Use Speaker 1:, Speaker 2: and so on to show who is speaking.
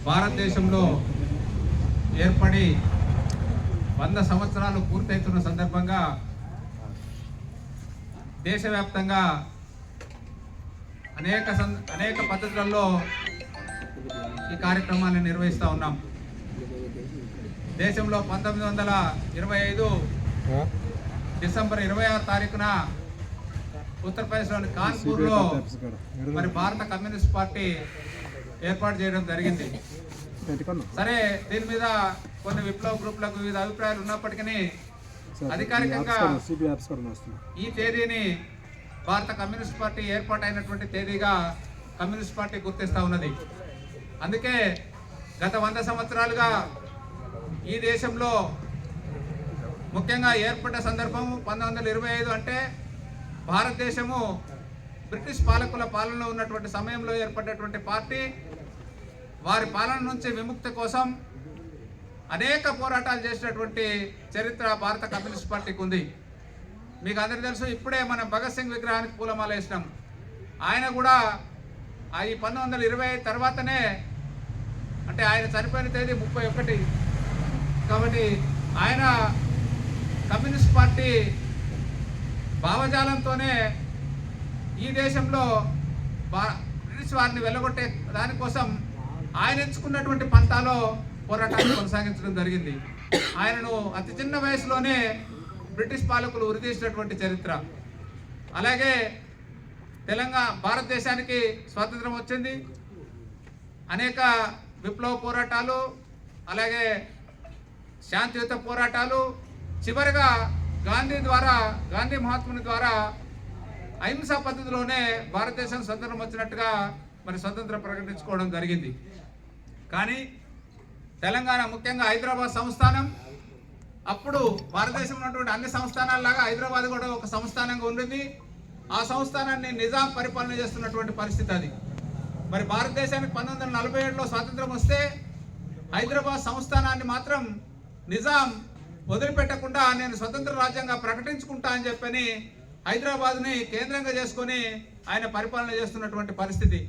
Speaker 1: భారతదేశంలో ఏర్పడి 100 సంవత్సరాలు పూర్తవుతున్న సందర్భంగా దేశవ్యాప్తంగా అనేక పద్ధతులలో ఈ కార్యక్రమాన్ని నిర్వహిస్తూ ఉన్నాం. దేశంలో 1925 డిసెంబర్ 26 తారీఖున ఉత్తరప్రదేశ్లోని కాన్పూర్లో మరి భారత కమ్యూనిస్ట్ పార్టీ ఏర్పాటు చేయడం జరిగింది. సరే, దీని మీద కొన్ని విప్లవ గ్రూపులకు వివిధ అభిప్రాయాలు ఉన్నప్పటికీ అధికారికంగా ఈ తేదీని భారత కమ్యూనిస్ట్ పార్టీ ఏర్పాటైనటువంటి తేదీగా కమ్యూనిస్ట్ పార్టీ గుర్తిస్తూ ఉన్నది. అందుకే గత 100 సంవత్సరాలుగా ఈ దేశంలో ముఖ్యంగా ఏర్పడ్డ సందర్భం 1925 అంటే భారతదేశము బ్రిటిష్ పాలకుల పాలనలో ఉన్నటువంటి సమయంలో ఏర్పడినటువంటి పార్టీ. వారి పాలన నుంచి విముక్తి కోసం అనేక పోరాటాలు చేసినటువంటి చరిత్ర భారత కమ్యూనిస్ట్ పార్టీకి ఉంది. మీకు అందరికీ తెలుసు, ఇప్పుడే మనం భగత్ సింగ్ విగ్రహానికి పూలమాల వేసినాం. ఆయన కూడా ఈ 1925 తర్వాతనే, అంటే ఆయన చనిపోయిన తేదీ 31. కాబట్టి ఆయన కమ్యూనిస్ట్ పార్టీ భావజాలంతోనే ఈ దేశంలో బ్రిటిష్ వారిని వెళ్ళగొట్టే దానికోసం ఆయన ఎంచుకున్నటువంటి పంతాలో పోరాటాన్ని కొనసాగించడం జరిగింది. ఆయనను అతి చిన్న వయసులోనే బ్రిటిష్ పాలకులు ఉరితీసినటువంటి చరిత్ర. అలాగే భారతదేశానికి స్వాతంత్రం వచ్చింది. అనేక విప్లవ పోరాటాలు, అలాగే శాంతియుత పోరాటాలు, చివరిగా గాంధీ మహాత్ముని ద్వారా అహింసా పద్ధతిలోనే భారతదేశం స్వతంత్రం వచ్చినట్టుగా మరి స్వతంత్రం ప్రకటించుకోవడం జరిగింది. కానీ తెలంగాణ, ముఖ్యంగా హైదరాబాద్ సంస్థానం, అప్పుడు భారతదేశంలో ఉన్నటువంటి అన్ని సంస్థానాలలాగా హైదరాబాద్ కూడా ఒక సంస్థానంగా ఉండింది. ఆ సంస్థానాన్ని నిజాం పరిపాలన చేస్తున్నటువంటి పరిస్థితి అది. మరి భారతదేశానికి 1947లో స్వాతంత్రం వస్తే హైదరాబాద్ సంస్థానాన్ని మాత్రం నిజాం వదిలిపెట్టకుండా నేను స్వతంత్ర రాజ్యంగా ప్రకటించుకుంటా అని చెప్పని హైదరాబాద్ని కేంద్రంగా చేసుకొని ఆయన పరిపాలన చేస్తున్నటువంటి పరిస్థితి.